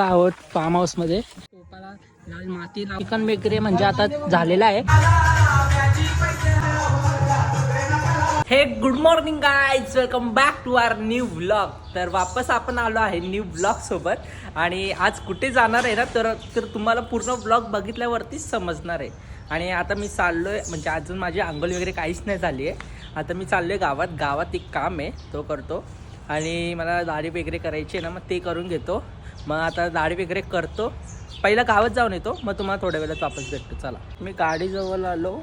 आहोत form house मध्ये. टोपाला लाल माती चिकन वगैरे म्हणजे आता झालेला आहे. हे good morning guys, welcome back to our new vlog. तर वापस आपण आलो आहे न्यू व्लॉग सोबत. आणि आज कुठे जाणार आहे ना, तर तुम्हाला पूर्ण व्लॉग बघितल्यावरतीच समजणार आहे. आणि आता मी चाललोय, म्हणजे अजून माझी आंघोळ वगैरे काहीच नाही झाली आहे. आता मी चाललोय गावात एक काम आहे तो करतो. आणि मला दाढी वगैरे करायची आहे ना, मग ते करून घेतो. मग आता दाढी वगैरे करतो, पहिला गावात जाऊन येतो, मग तुम्हाला थोड्या वेळात वापस भेटतो. चला, मी गाडीजवळ आलो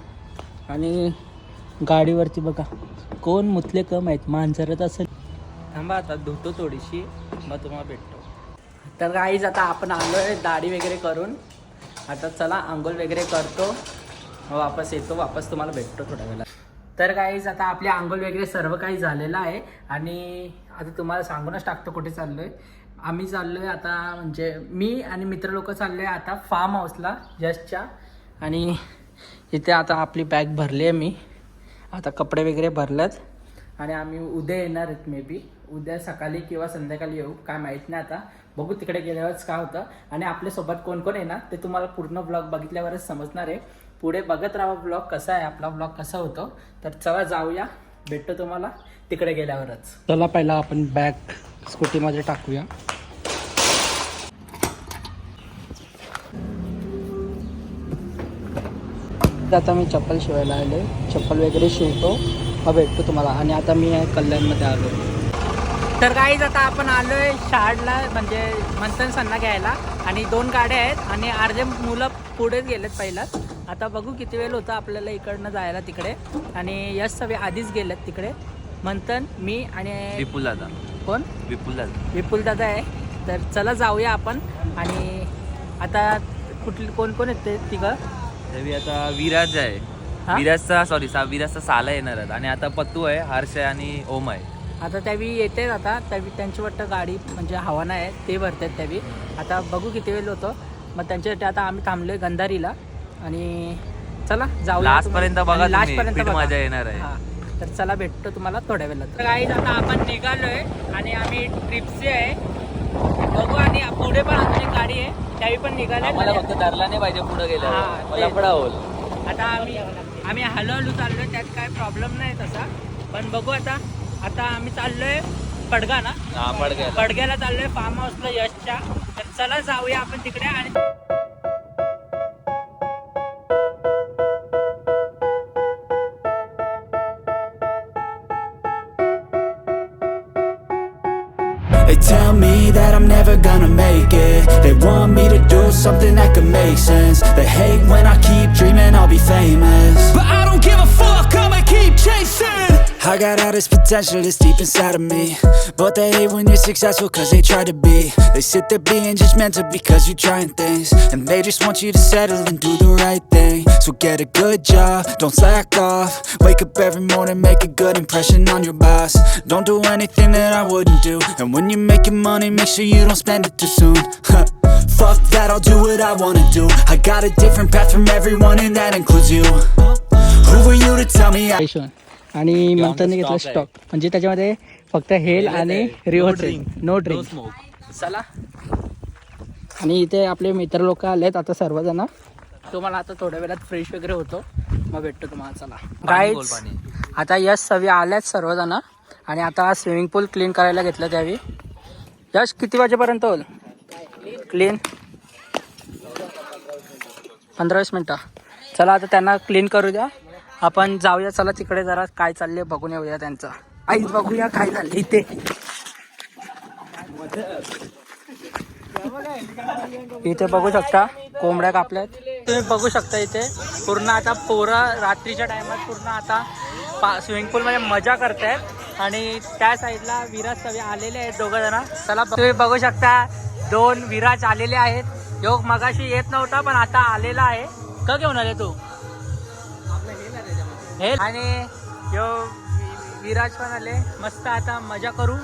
आणि गाडीवरती बघा कोण मुतले कम आहेत, मांजरत असेल. थांबा आता धुतो थोडीशी, मग तुम्हाला भेटतो. तर गाईज आता आपण आलो आहे दाढी वगैरे करून. आता चला आंघोळ वगैरे करतो, मग वापस येतो, वापस तुम्हाला भेटतो थोड्या वेळात. तर गाईज आता आपली आंघोळ वगैरे सर्व काही झालेलं आहे. आणि आता तुम्हाला सांगूनच टाकतो कुठे चाललो आहे. आम्ही चाललो आहे आता, म्हणजे मी आणि मित्र लोक चाललो आहे आता फार्म हाऊसला यशच्या. आणि इथे आता आपली बॅग भरली आहे मी, आता कपडे वगैरे भरलेत. आणि आम्ही उद्या येणार आहेत, मे बी उद्या सकाळी किंवा संध्याकाळी येऊ, काय माहीत नाही. आता बघू तिकडे गेल्यावरच काय होतं. आणि आपल्यासोबत कोण कोण येणार ते तुम्हाला पूर्ण ब्लॉग बघितल्यावरच समजणार आहे. पुढे बघत राहा ब्लॉग कसा आहे, आपला ब्लॉग कसा होतो. तर चला जाऊया, भेटतो तुम्हाला तिकडे गेल्यावरच. चला पहिला आपण बॅग स्कूटीमध्ये टाकूया. आता मी चप्पल शिवायला आले, चप्पल वगैरे शिवतो, मग भेटतो तुम्हाला. आणि आता मी कल्याणमध्ये आलो. तर गाईज आता आपण आलो आहे शाळेला, म्हणजे मंथन सन्ना घ्यायला. आणि 2 गाड्या आहेत आणि अर्धे मुलं पुढेच गेलेत पहिलाच. आता बघू किती वेळ होतं आपल्याला इकडनं जायला तिकडे. आणि यश सगळे आधीच गेलेत तिकडे, मंथन, मी आणि विपुल दादा. कोण? विपुल दादा आहे. तर चला जाऊया आपण. आणि आता कोण कोण येते तिघं? आता विराज आहे, विराजचा साला येणार आहे. आणि आता पत्तू आहे, हर्ष आहे आणि ओम आहे. आता त्यावी येते. आता त्यावी त्यांची वाटतं गाडी म्हणजे हवा नाही, ते भरतात त्यावी. आता बघू किती वेळ होतं. मग त्यांच्यासाठी आता आम्ही थांबलोय गंधारीला. आणि चला जाऊ लास्टपर्यंत बघा, लास्टपर्यंत मजा येणार आहे. हां, तर चला भेटतो तुम्हाला थोड्या वेळात. गाईज आता आपण निघालोय आणि आम्ही ट्रिपचे आहे. बघू, आणि पुढे पण अजून एक गाडी आहे, त्यावी पण निघाले. मला फक्त धरला नाही पाहिजे पुढे गेला. आता आम्ही हळूहळू चाललोय, त्यात काय प्रॉब्लेम नाही तसा. पण बघू आता आम्ही चाललोय पडगा ना, पडग्याला चाललोय फार्म हाऊसला यशच्या. तर चला जाऊया आपण तिकडे. आणि They tell me that I'm never gonna make it. They want me to do something that could make sense. They hate when I keep dreaming I'll be famous, but I don't give a fuck, I'ma keep chasing. I got all this potential that's deep inside of me, but they hate when you're successful cause they try to be. They sit there being judgmental because you're trying things, and they just want you to settle and do the right thing. So get a good job, don't slack off. Wake up every morning, make a good impression on your boss. Don't do anything that I wouldn't do, and when you're making money, make sure you don't spend it too soon. Fuck that, I'll do what I wanna do. I got a different path from everyone and that includes you. Who were you to tell me आणि मंथनने घेतलं stock, म्हणजे त्याच्यामध्ये फक्त हेल आणि reverse, no drink. चला, आणि इथे आपले मित्र लोक आलेत आता सर्वजण. तुम्हाला आता थोड्या वेळात फ्रेश वगैरे होतो, मग भेटतो तुम्हाला. चला गाईज, आता यश सवी आल्यात सर्वजण. आणि आता स्विमिंग पूल क्लीन करायला घेतलं त्यावेळी. यश किती वाजेपर्यंत होईल क्लीन? 15-20 मिनटं. चला आता त्यांना क्लीन करू द्या, आपण जाऊया. चला तिकडे जरा काय चाललंय बघून येऊया त्यांचं. आई बघूया काय झालं इथे. इथे बघू शकता कोंबड्या कापल्यात, तुम्ही बघू शकता. इथे पूर्ण आता पोरं रात्रीच्या टायमात पूर्ण आता स्विमिंग पूल मध्ये मजा करतायत. आणि त्या साईडला विराज सगळे आलेले आहेत, 2 जण. चला तुम्ही बघू शकता 2 विराज आलेले आहेत. योग मगाशी येत नव्हता पण आता आलेला आहे. का घेऊन आले तू? हे आणि यो विराज पण आले. मस्त आता मजा करू.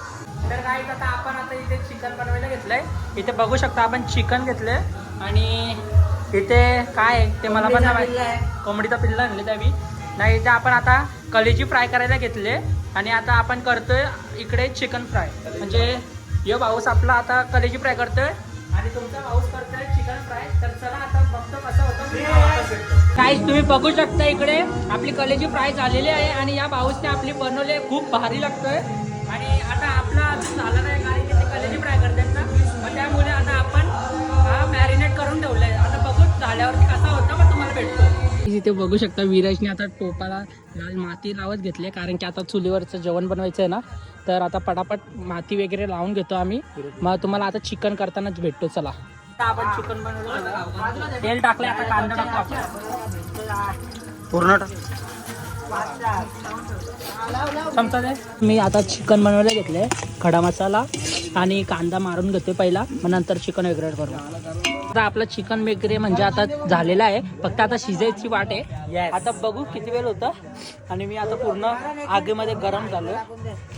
तर काय आता आपण इथे चिकन बनवायला घेतलंय. इथे बघू शकता आपण चिकन घेतलंय. आणि इथे काय ते मला पण कोंबडीचा पिल्ला आणले त्यावी नाही. इथे आपण आता कलेजी फ्राय करायला घेतले. आणि आता आपण करतोय इकडे चिकन फ्राय. म्हणजे यो भाऊस आपला आता कलेजी फ्राय करतोय आणि तुमचा पाऊस करतोय चिकन फ्राय. तर चला आता बघतो कसं होतं. काय तुम्ही बघू शकता इकडे आपली कलेजी फ्राय झालेली आहे आणि या पाऊसने आपली बनवले खूप भारी लागतोय. आणि आता आपला अजून झाला नाही कारण की ते कलेजी फ्राय करतात ना, मग त्यामुळे आता आपण हा मॅरिनेट करून ठेवलाय. आता बघू झाल्यावरती कसा होता मग तुम्हाला भेटतो. इथे बघू शकता विराजने आता टोपाला लाल माती लावत घेतली कारण की आता चुलीवरचं जेवण बनवायचं आहे ना, तर आता पटापट माती वगैरे लावून घेतो आम्ही. मग तुम्हाला आता चिकन करतानाच भेटतो. चला आता आपण चिकन बनवलं, तेल टाकले, आता कांदा टाकतो पूर्ण चमचा दे. मी आता चिकन बनवायला घेतले, खडा मसाला आणि कांदा मारून घेतोय पहिला, मग नंतर चिकन वगैरे करू. आता आपलं चिकन वगैरे म्हणजे आता झालेलं आहे, फक्त आता शिजायची वाट आहे. आता बघू किती वेळ होतं. आणि मी आता पूर्ण आगीमध्ये गरम झालोय.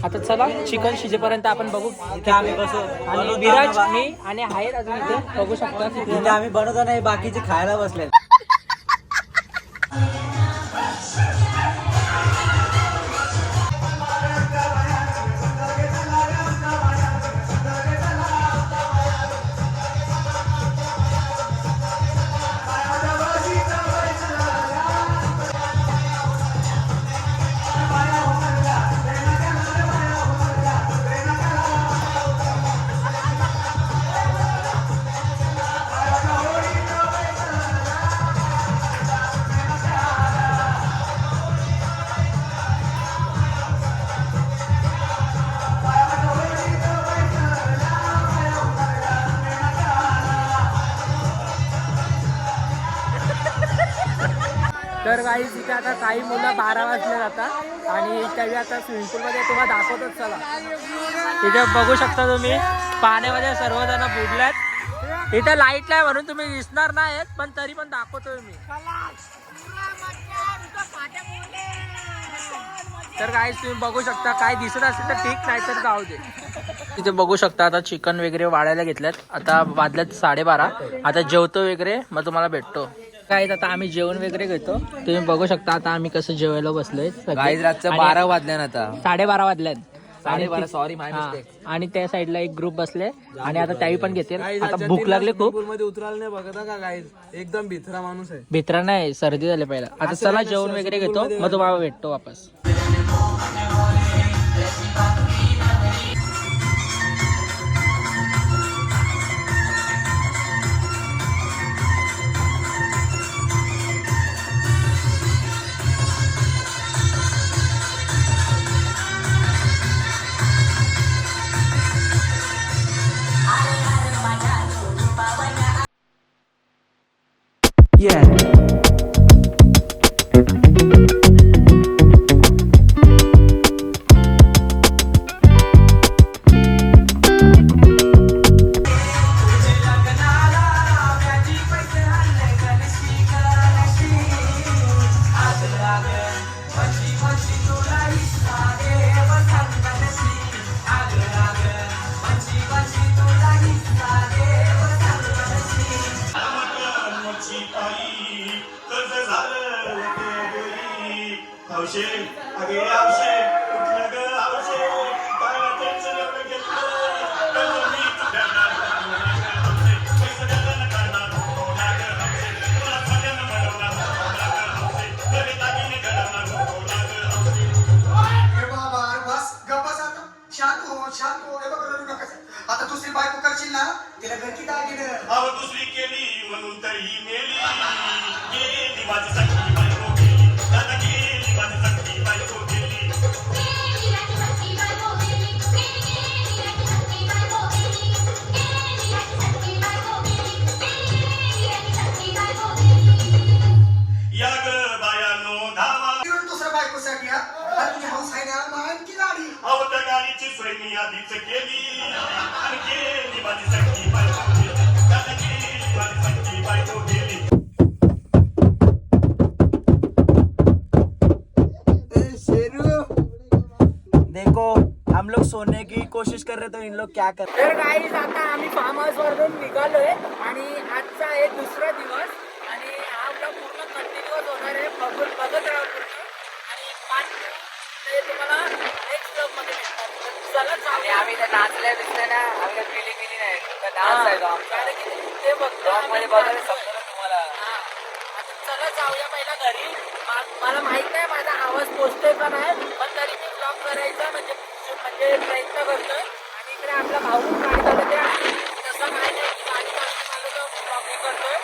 आता चला चिकन शिजेपर्यंत आपण बघू. आणि विराज, मी आणि आहेत अजून इथे बघू शकता. आम्ही बनवतो नाही, बाकीचे खायला बसले. तर काही तिथे आता काही मुलं 12 वाजले जातात आणि त्यावेळी आता स्विमिंग पूलमध्ये तुम्हाला दाखवतोच. चला तिथे बघू शकता तुम्ही पाण्यामध्ये सर्वजण बुडल्यात. इथे लाईट नाही म्हणून तुम्ही दिसणार नाहीत, पण तरी पण दाखवतोय मी. तर काही तुम्ही बघू शकता, काय दिसत असेल तर ठीक, नाही तर जाऊ दे. तिथे बघू शकता आता चिकन वगैरे वाढायला घेतल्यात. आता वाजल्यात 12:30. आता जेवतो वगैरे मग तुम्हाला भेटतो. काय आता आम्ही जेवण वगैरे घेतो. तुम्ही बघू शकता आता आम्ही कसं जेवायला बसलोय. गाईज रातचं 12 वाजल्यान आता 12:30 वाजल्यात. 12:30 सॉरी माय मिस्टेक. आणि त्या साईडला एक ग्रुप बसले आणि आता त्याही पण घेतील. आता भूक लागली खूप. मध्ये उतरायला नाही बघता का गाईज, एकदम भित्रा माणूस आहे. भित्रा नाही, सर्दी झाली पहिला. आता चला जेवण वगैरे घेतो मग तुम्हाला भेटतो वापस. आता दुसरी बायको करशील ना, तिला घरची दागिने दुसरी केली म्हणून तर ही मेली. गेली माझी सखी बायको गेली, दादा गेली माझी सखी बायको गेली. या ग बायानो धावा दुसऱ्या बायकोसाठी तुझी हौस आहे ना, मान की गाडी त्या गाडीची सोय मी आधीच केली. आणि गेली माझी सखी बायको गेली, दादा गेली माझी सखी बायको गेली. देखो हम लोग सोने की कोशिश कर रहे तो इन लोग क्या कर रहे तर गाईज आता आम्ही फार्म हाऊस वरून निघालोय आणि आजचा आहे दुसरा दिवस आणि हा ब्लॉग पूर्ण कंटिन्यूअस होणार आहे. बघत राहा पूर्ण. आणि 5 ते तुम्हाला नेक्स्ट ब्लॉग मध्ये भेटणार. चला चालेल. आम्ही तर नाचल्या दिसले ना, आम्ही फिलिंग केली नाही. डान्स आहे तो आमचा. मध्ये बघतो आणि तुम्हाला हा. आता चला जाऊया पहिला घरी. मला माहित नाही माझा आवाज पोचतोय का नाही, पण तरी मी ब्लॉग करायचा म्हणजे प्रयत्न करतोय. आणि इकडे आपला भाऊ गाडी चालवते, तसं काय नाही, गाडी चालवतो ब्लॉगिंग करतोय.